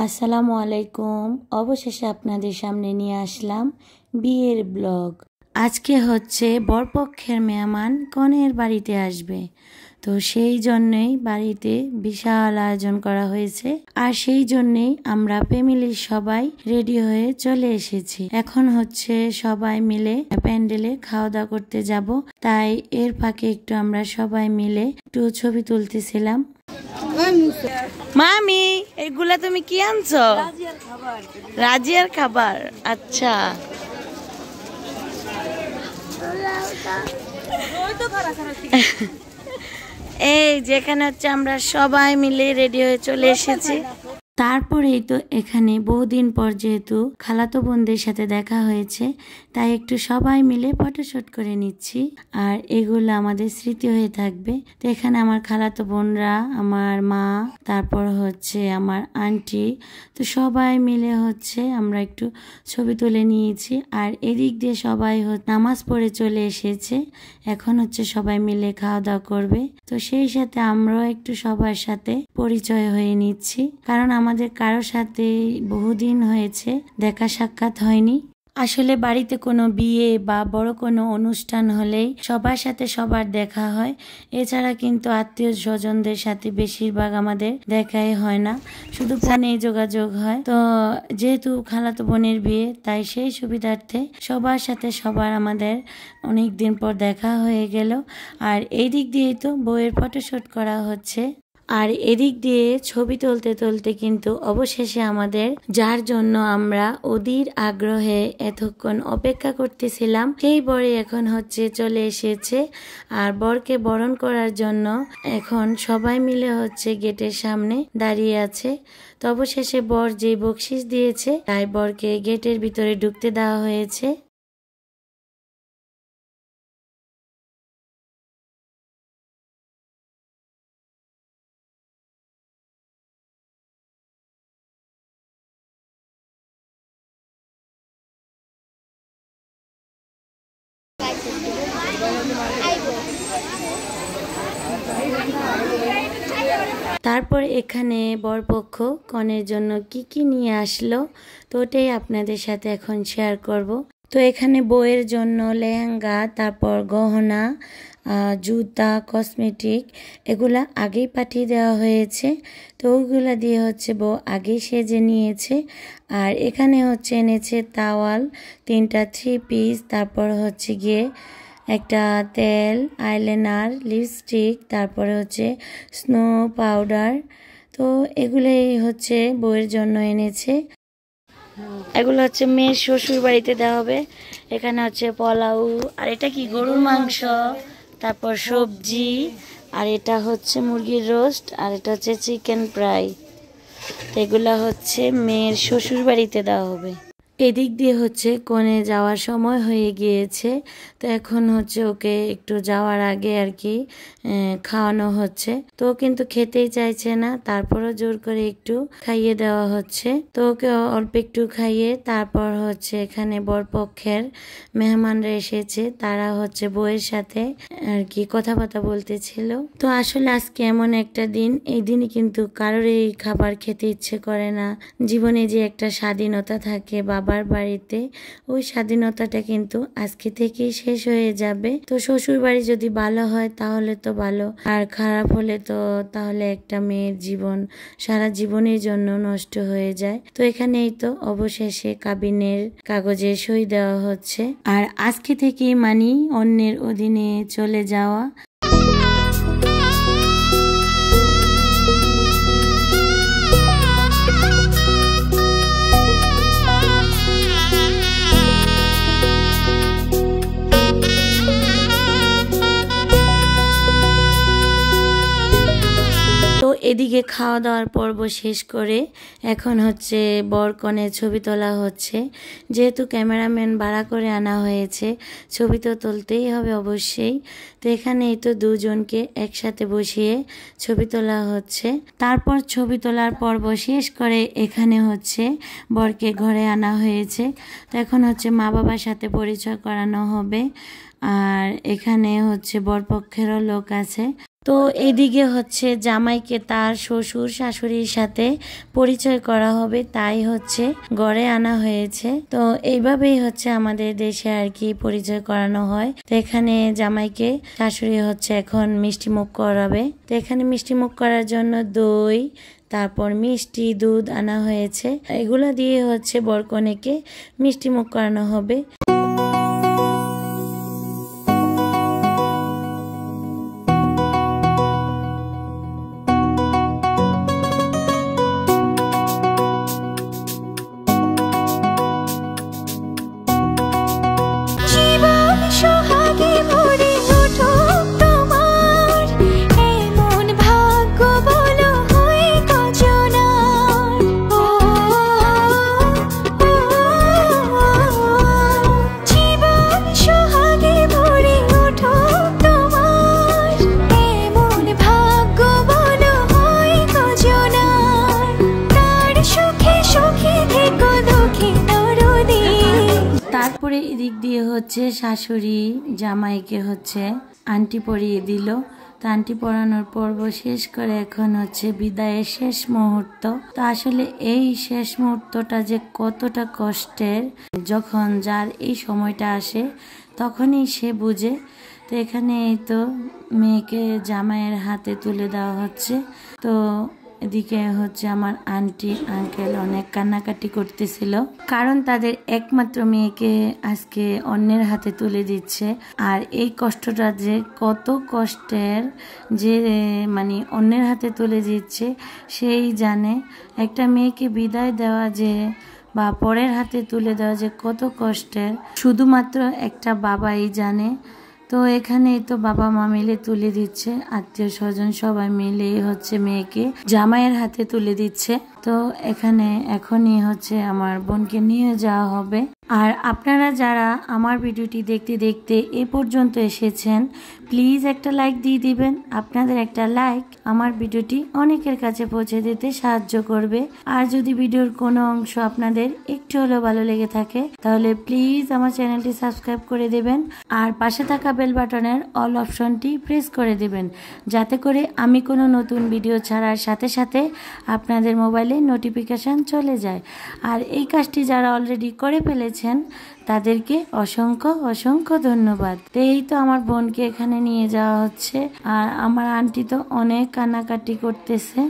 আসসালামু আলাইকুম। অবশেষে আপনাদের সামনে নিয়ে আসলাম বিয়ের ব্লগ। আজকে হচ্ছে বরপক্ষের মেহমান কনের বাড়িতে আসবে, তো সেই জন্যই বাড়িতে বিশাল আয়োজন করা হয়েছে। আর সেই জন্যই আমরা ফ্যামিলির সবাই রেডি হয়ে চলে এসেছি। এখন হচ্ছে সবাই মিলে প্যান্ডেলে খাওয়া দাওয়া করতে যাব, তাই এর ফাঁকে একটু আমরা সবাই মিলে একটু ছবি তুলতেছিলাম। মামি, এগুলা তুমি কি আনছো? রাজিয়ার খাবার। আচ্ছা, এই যেখানে হচ্ছে আমরা সবাই মিলে রেডি হয়ে চলে এসেছি। তারপরেই তো এখানে বহুদিন পর যেহেতু খালাতো বোনদের সাথে দেখা হয়েছে, তাই একটু সবাই মিলে ফটোশুট করে নিচ্ছি। আর এগুলো আমাদের স্মৃতি হয়ে থাকবে। তো এখানে আমার খালাতো বোনরা, আমার মা, তারপর হচ্ছে আমার আন্টি, তো সবাই মিলে হচ্ছে আমরা একটু ছবি তুলে নিয়েছি। আর এদিক দিয়ে সবাই নামাজ পড়ে চলে এসেছে। এখন হচ্ছে সবাই মিলে খাওয়া দাওয়া করবে। তো সেই সাথে আমরাও একটু সবার সাথে পরিচয় হয়ে নিচ্ছি, কারণ আমাদের কারোর সাথে বহুদিন হয়েছে দেখা সাক্ষাৎ হয়নি। আসলে বাড়িতে কোনো বিয়ে বা বড় কোনো অনুষ্ঠান হলেই সবার সাথে সবার দেখা হয়, এছাড়া কিন্তু আত্মীয় স্বজনদের সাথে বেশিরভাগ আমাদের দেখাই হয় না, শুধু ফোনে যোগাযোগ হয়। তো যেহেতু খালাতো বোনের বিয়ে, তাই সেই সুবিধার্থে সবার সাথে সবার আমাদের অনেক দিন পর দেখা হয়ে গেল। আর এই দিক দিয়েই তো বউয়ের ফটোশুট করা হচ্ছে। আর এদিক দিয়ে ছবি তুলতে তুলতে কিন্তু অবশেষে আমাদের, যার জন্য আমরা অধীর আগ্রহে এতক্ষণ অপেক্ষা করতেছিলাম, সেই বরে এখন হচ্ছে চলে এসেছে। আর বরকে বরণ করার জন্য এখন সবাই মিলে হচ্ছে গেটের সামনে দাঁড়িয়ে আছে। তো অবশেষে বর যে বকশিস দিয়েছে, তাই বরকে গেটের ভিতরে ঢুকতে দেওয়া হয়েছে। তারপর এখানে বরপক্ষ কনের জন্য কি কি নিয়ে আসলো, তো ওটাই আপনাদের সাথে এখন শেয়ার করব। তো এখানে বউয়ের জন্য লেহেঙ্গা, তারপর গহনা, জুতা, কসমেটিক, এগুলা আগেই পাঠিয়ে দেওয়া হয়েছে। তো ওইগুলা দিয়ে হচ্ছে বউ আগেই সেজে নিয়েছে। আর এখানে হচ্ছে এনেছে তাওয়াল, 3টা 3 পিস, তারপর হচ্ছে গিয়ে একটা তেল, আইলাইনার, লিপস্টিক, তারপরে হচ্ছে স্নো পাউডার। তো এগুলোই হচ্ছে বউয়ের জন্য এনেছে। এগুলো হচ্ছে মেয়ের শ্বশুর বাড়িতে দেওয়া হবে। এখানে হচ্ছে পোলাও, আর এটা কি গরুর মাংস, তারপর সবজি, আর এটা হচ্ছে মুরগির রোস্ট, আর এটা হচ্ছে চিকেন ফ্রাই। এগুলা হচ্ছে মেয়ের শ্বশুর বাড়িতে দেওয়া হবে। এদিক দিয়ে হচ্ছে কনে যাওয়ার সময় হয়ে গিয়েছে, তো এখন হচ্ছে ওকে একটু যাওয়ার আগে আর কি খাওয়ানো হচ্ছে। তো কিন্তু খেতেই চাইছে না, তারপরও জোর করে একটু খাইয়ে দেওয়া হচ্ছে। তো ওকে অল্প একটু খাইয়ে তারপর হচ্ছে এখানে বরপক্ষের মেহমানরা এসেছে, তারা হচ্ছে বউয়ের সাথে আর কি কথাবার্তা বলতেছিল। তো আসলে আজকে এমন একটা দিন, এই দিনে কিন্তু কারোর এই খাবার খেতে ইচ্ছে করে না। জীবনে যে একটা স্বাধীনতা থাকে বাবার বাড়িতে, ওই স্বাধীনতাটা কিন্তু আজকে থেকেই শেষ হয়ে যাবে। তো শ্বশুর বাড়ি যদি ভালো হয় তাহলে তো ভালো, আর খারাপ হলে তো তাহলে একটা মেয়ের জীবন সারা জীবনের জন্য নষ্ট হয়ে যায়। তো এখানেই তো অবশেষে কাবিনের কাগজে সই দেওয়া হচ্ছে। আর আজকে থেকেই মানি অন্যের অধীনে চলে যাওয়া। তো এদিকে খাওয়া দাওয়ার পর্ব শেষ করে এখন হচ্ছে বর কনের ছবি তোলা হচ্ছে। যেহেতু ক্যামেরাম্যান ভাড়া করে আনা হয়েছে, ছবি তো তুলতেই হবে অবশ্যই। তো এখানেই তো দুজনকে একসাথে বসিয়ে ছবি তোলা হচ্ছে। তারপর ছবি তোলার পর্ব শেষ করে এখানে হচ্ছে বরকে ঘরে আনা হয়েছে। তো এখন হচ্ছে মা বাবার সাথে পরিচয় করানো হবে। আর এখানে হচ্ছে বরপক্ষেরও লোক আছে। তো এদিকে হচ্ছে জামাইকে তার শ্বশুর শাশুড়ির সাথে পরিচয় করা হবে, তাই হচ্ছে ঘরে আনা হয়েছে। তো এইভাবেই হচ্ছে আমাদের দেশে আর কি পরিচয় করানো হয়। তো এখানে জামাইকে শাশুড়ি হচ্ছে এখন মিষ্টি মুখ করাবে। তো এখানে মিষ্টি মুখ করার জন্য দই, তারপর মিষ্টি, দুধ আনা হয়েছে। এগুলো দিয়ে হচ্ছে বরকনেকে মিষ্টি মুখ করানো হবে। তারপরে এদিক দিয়ে হচ্ছে শাশুড়ি জামাইকে হচ্ছে আন্টি পরিয়ে দিল। তো আন্টি পরানোর পর্ব শেষ করে এখন হচ্ছে বিদায়ের শেষ মুহূর্ত। তো আসলে এই শেষ মুহূর্তটা যে কতটা কষ্টের, যখন যার এই সময়টা আসে তখনই সে বুঝে। তো এখানে এই তো মেয়েকে জামাইয়ের হাতে তুলে দেওয়া হচ্ছে। তো এদিকে হচ্ছে আমার আন্টি আঙ্কেল অনেক কান্নাকাটি করতেছিল, কারণ তাদের একমাত্র মেয়েকে আজকে অন্যের হাতে তুলে দিচ্ছে। আর এই কষ্টটা যে কত কষ্টের, যে মানে অন্যের হাতে তুলে দিচ্ছে সেই জানে। একটা মেয়েকে বিদায় দেওয়া যে বা পরের হাতে তুলে দেওয়া যে কত কষ্টের, শুধুমাত্র একটা বাবাই জানে। তো এখানে তো বাবা মা মিলে তুলে দিচ্ছে, আত্মীয় স্বজন সবাই মিলে হচ্ছে মেয়েকে জামাইয়ের হাতে তুলে দিচ্ছে। তো এখানে এখনই হচ্ছে আমার বোনকে নিয়ে যাওয়া হবে। আর আপনারা যারা আমার ভিডিওটি দেখতে দেখতে এ পর্যন্ত এসেছেন, প্লিজ একটা লাইক দিয়ে দিবেন। আপনাদের একটা লাইক আমার ভিডিওটি অনেকের কাছে পৌঁছে দিতে সাহায্য করবে। আর যদি ভিডিওর কোনো অংশ আপনাদের একটু হলেও ভালো লেগে থাকে, তাহলে প্লিজ আমার চ্যানেলটি সাবস্ক্রাইব করে দেবেন। আর পাশে থাকা বেল বাটনের অল অপশনটি প্রেস করে দেবেন, যাতে করে আমি কোনো নতুন ভিডিও ছাড়ার সাথে সাথে আপনাদের মোবাইলে নোটিফিকেশন চলে যায়। আর এই কাজটি যারা অলরেডি করে ফেলেছেন তাদেরকে অসংখ্য অসংখ্য ধন্যবাদ। এই তো আমার বোনকে এখানে নিয়ে যাওয়া হচ্ছে। আর আমার আন্টি তো অনেক কান্নাকাটি করতেছে।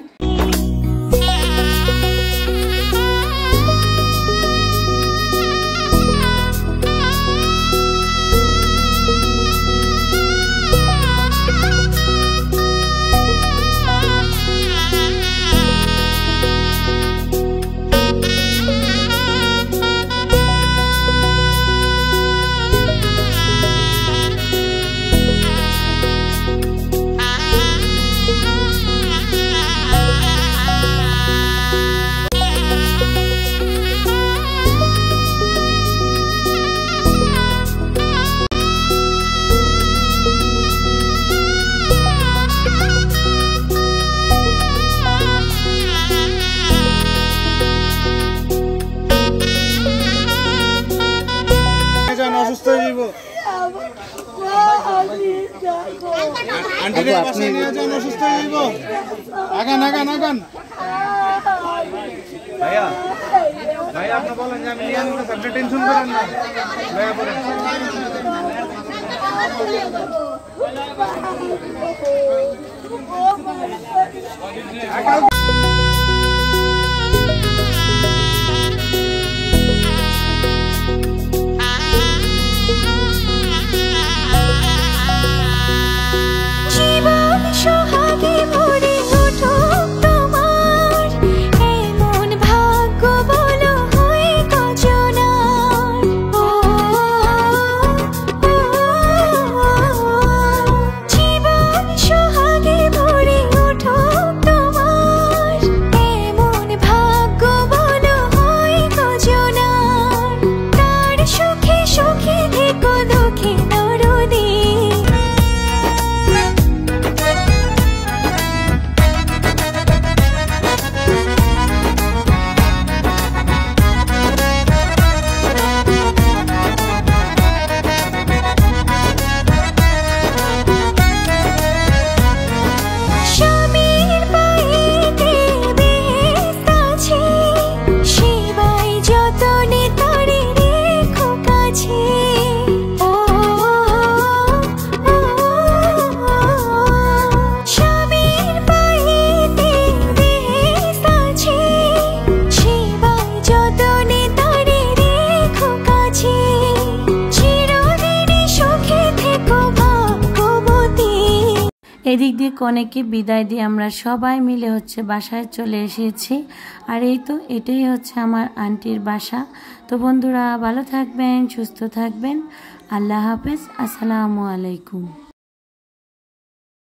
আন্টির পাশে নিয়ে যান, অসুস্থ হয়ে যাব। আগান আগান আগান। ভাইয়া ভাইয়া আপনি বলেন যে আমি নিয়ে আসবো, আপনি টেনশন করেন না। ভাইয়া বলেন। এদিক দিয়ে কনেকে বিদায় দিয়ে আমরা সবাই মিলে হচ্ছে বাসায় চলে এসেছি। আর এই তো এটাই হচ্ছে আমার আন্টির বাসা। তো বন্ধুরা ভালো থাকবেন, সুস্থ থাকবেন। আল্লাহ হাফেজ, আসসালামু আলাইকুম।